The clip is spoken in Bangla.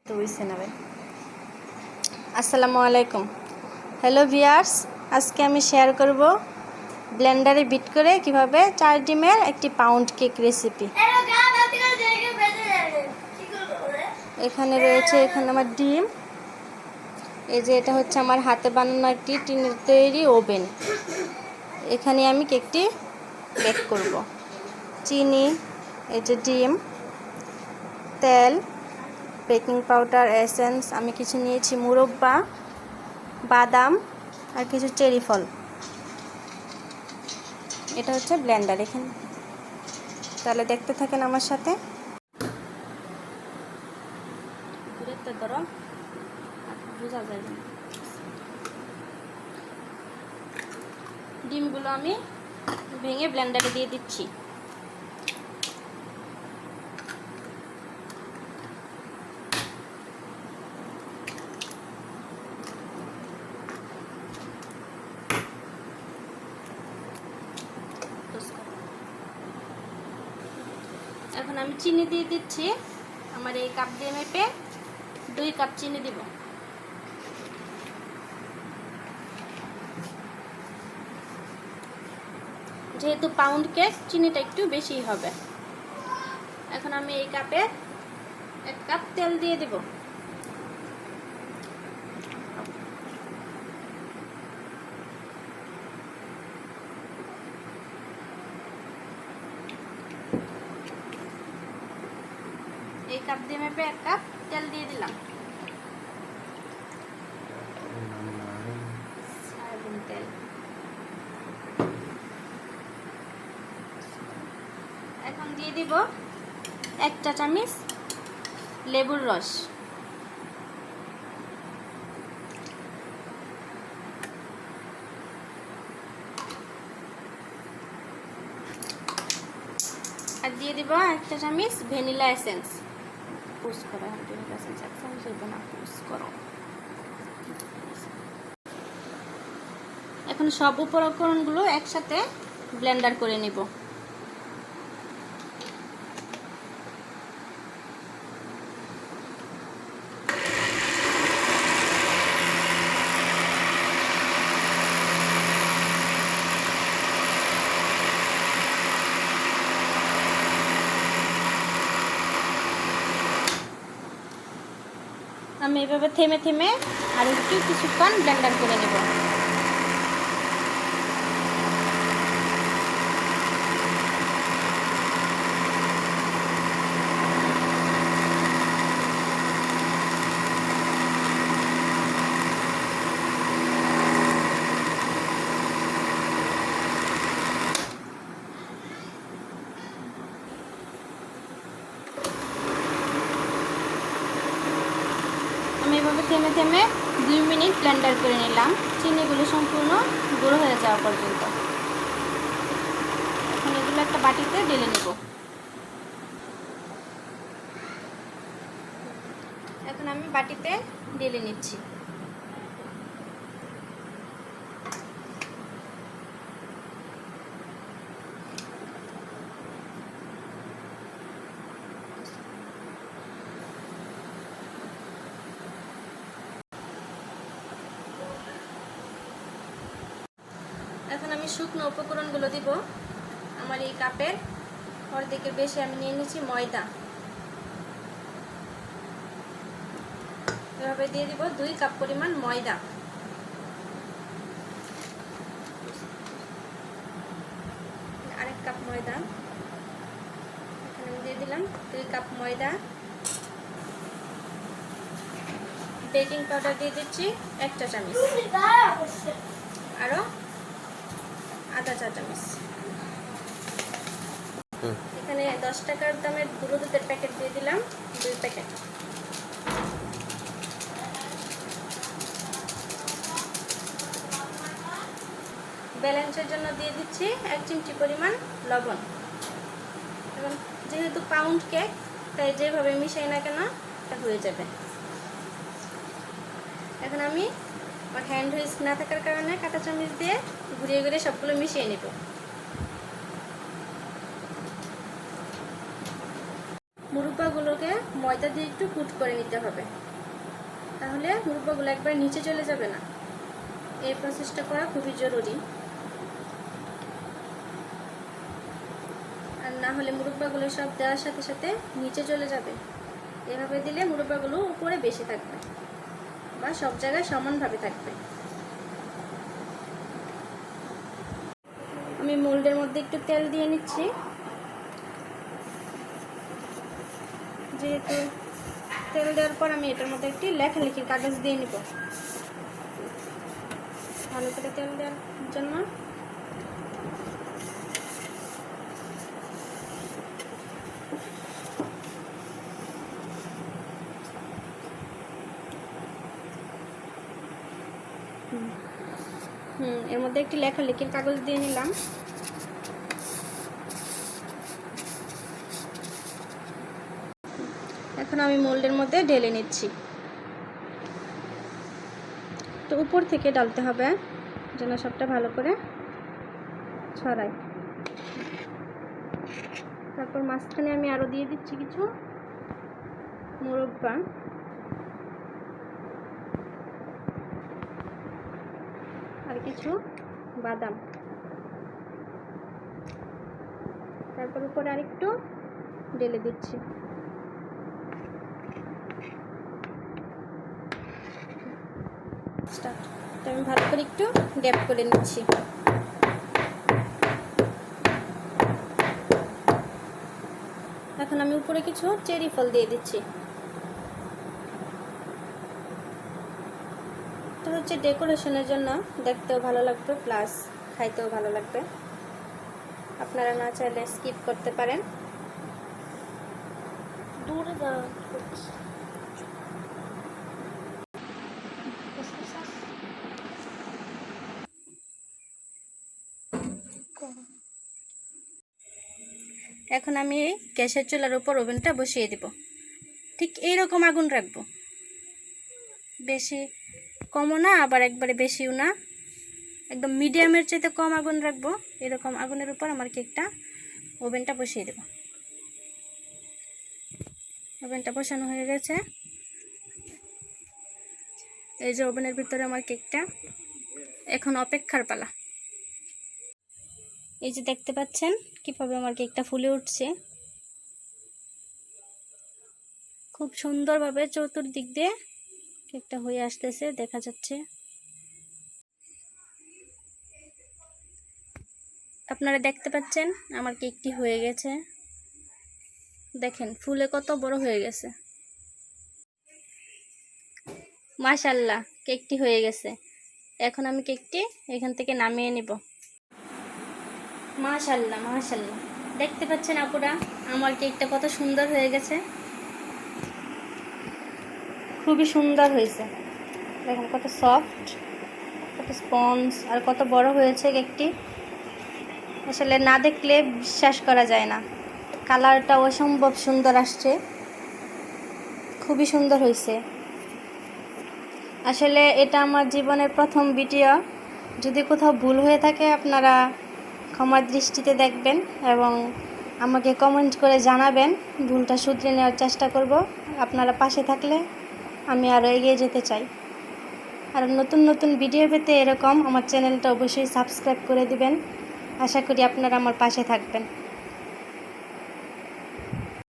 তো হইছে না ভাই। আসসালামু আলাইকুম। হ্যালো ভিউয়ার্স, আজকে আমি শেয়ার করব ব্লেন্ডারে বিট করে কিভাবে 4 ডিমের একটি পাউন্ড কেক রেসিপি। এখানে রয়েছে আমার ডিম। এই যে এটা হচ্ছে আমার হাতে বানানো একটি টিনের তৈরি ওভেন। এখানে আমি কেকটি বেক করব। চিনি, এই যে ডিম, তেল, বেকিং পাউডার, এসেন্স, আমি কিছু নিয়েছি মুরব্বা, বাদাম আর কিছু চেরি ফল। এটা হচ্ছে ব্লেন্ডার। এখানে তাহলে দেখতে থাকেন আমার সাথে। বোঝা যায় না। ডিমগুলো আমি ভেঙে ব্লেন্ডারে দিয়ে দিচ্ছি। এখন আমি চিনি দিয়ে দিচ্ছি। আমার এই কাপ দিয়ে মেপে 2 কাপ চিনি দিব। যেহেতু পাউন্ড কেক, চিনিটা একটু বেশি হবে। এখন আমি এই কাপে 1 কাপ তেল দিয়ে দিব। এই কাপ দিয়ে মেপে 1 কাপ তেল দিয়ে দিলাম। তেল এখন দিয়ে দিব 1 চা চামচ লেবুর রস। আর দিয়ে দিব 1 চা চামচ ভ্যানিলা এসেন্স। পুশ করো, ভ্যানিলা এসেন্স 1 চামচ দিব না, পুশ করো। এখন সব উপকরণগুলো একসাথে ব্লেন্ডার করে নিব। আমি এভাবে থেমে থেমে আর একটু কিছুক্ষণ ব্লেন্ডার করে নেব। আমি এভাবে থেমে থেমে 2 মিনিট ব্লেন্ডার করে নিলাম, চিনিগুলো সম্পূর্ণ গুঁড়ো হয়ে যাওয়া পর্যন্ত। এখন এগুলো একটা বাটিতে ঢেলে নেব। এখন আমি বাটিতে ঢেলে নিচ্ছি। এখন আমি শুকনো উপকরণগুলো দিব। আমার এই কাপের অর্ধেকের বেশি আমি নিয়ে নিয়েছি ময়দা। এভাবে দিয়ে দিব 2 কাপ পরিমাণ ময়দা। আরেক কাপ ময়দা এখানে আমি দিয়ে দিলাম। 2 কাপ ময়দা। বেকিং পাউডার দিয়ে দিচ্ছি 1 চা চামচ, আরো আধা চা চামচ। এখানে 10 টাকার দামের গুঁড়ো দুধের প্যাকেট দিয়ে দিলাম 2 প্যাকেট। ব্যালেন্সের জন্য দিয়ে দিচ্ছি 1 চিমটি পরিমাণ লবণ। এবং যেহেতু পাউন্ড কেক, তাই যেভাবে মিশাই না কেন এটা হয়ে যাবে। এখন আমি আমার হ্যান্ড হুইস্ক না থাকার কারণে কাঁটা চামচ দিয়ে ঘুরিয়ে ঘুরিয়ে সবগুলো মিশিয়ে নেব। মুরব্বাগুলোকে ময়দা দিয়ে একটু কুট করে নিতে হবে, তাহলে মুরব্বাগুলো একবার নিচে চলে যাবে না। এই প্রসেসটা করা খুবই জরুরি, আর না হলে মুরব্বাগুলো সব দেওয়ার সাথে সাথে নিচে চলে যাবে। এভাবে দিলে মুরব্বাগুলো উপরে বেশি থাকবে বা সব জায়গায় সমানভাবে থাকবে। আমি মোল্ডের মধ্যে একটু তেল দিয়ে নিচ্ছি, যেহেতু তেল দেওয়ার পর আমি এটার মধ্যে একটি লেখালেখির কাগজ দিয়ে নিব ভালো করে তেল দেওয়ার জন্য। এর মধ্যে একটি লেখালেখির কাগজ দিয়ে নিলাম। এখন আমি মোল্ডের মধ্যে ঢেলে নিচ্ছি। তো উপর থেকে ডালতে হবে যেন সবটা ভালো করে ছড়ায়। তারপর মাঝখানে আমি আরো দিয়ে দিচ্ছি কিছু মুরব্বা, আর কিছু বাদাম। তারপর উপরে আরেকটু ঢেলে দিচ্ছি। আমি ভালো করে একটু ড্যাপ করে নিচ্ছি। এখন আমি উপরে কিছু চেরি ফল দিয়ে দিচ্ছি। তো হচ্ছে ডেকোরেশনের জন্য, দেখতেও ভালো লাগবে প্লাস খাইতেও ভালো লাগবে। আপনারা না চাইলে স্কিপ করতে পারেন। দূরে যাওয়া এখন আমি গ্যাসের চুলার উপর ওভেনটা বসিয়ে দেব। ঠিক এইরকম আগুন রাখবো, বেশি কমও না আবার একবারে বেশিও না, একদম মিডিয়ামের চাইতে কম আগুন রাখবো। এরকম আগুনের উপর আমার কেকটা ওভেনটা বসিয়ে দেব। ওভেনটা বসানো হয়ে গেছে। এই যে ওভেনের ভিতরে আমার কেকটা, এখন অপেক্ষার পালা। এই যে দেখতে পাচ্ছেন কিভাবে আমার কেকটা ফুলে উঠছে, খুব সুন্দরভাবে চতুর্দিক দিয়ে কেকটা হয়ে আসতেছে, দেখা যাচ্ছে। আপনারা দেখতে পাচ্ছেন আমার কেকটি হয়ে গেছে, দেখেন ফুলে কত বড় হয়ে গেছে। মাশাআল্লাহ, কেকটি হয়ে গেছে। এখন আমি কেকটি এখান থেকে নামিয়ে নিব। মাশাআল্লাহ মাশাআল্লাহ, দেখতে পাচ্ছেন আপুরা আমার কেকটা কত সুন্দর হয়ে গেছে, খুবই সুন্দর হয়েছে। দেখেন কত সফট, কত স্পঞ্জ, আর কত বড় হয়েছে কেকটি। আসলে না দেখলে বিশ্বাস করা যায় না, কালারটা অসম্ভব সুন্দর আসছে, খুবই সুন্দর হয়েছে। আসলে এটা আমার জীবনের প্রথম ভিডিও, যদি কোথাও ভুল হয়ে থাকে আপনারা ক্ষমার দৃষ্টিতে দেখবেন এবং আমাকে কমেন্ট করে জানাবেন, ভুলটা শুধরে নেওয়ার চেষ্টা করব। আপনারা পাশে থাকলে আমি আরও এগিয়ে যেতে চাই। আর নতুন নতুন ভিডিও পেতে এরকম আমার চ্যানেলটা অবশ্যই সাবস্ক্রাইব করে দিবেন। আশা করি আপনারা আমার পাশে থাকবেন।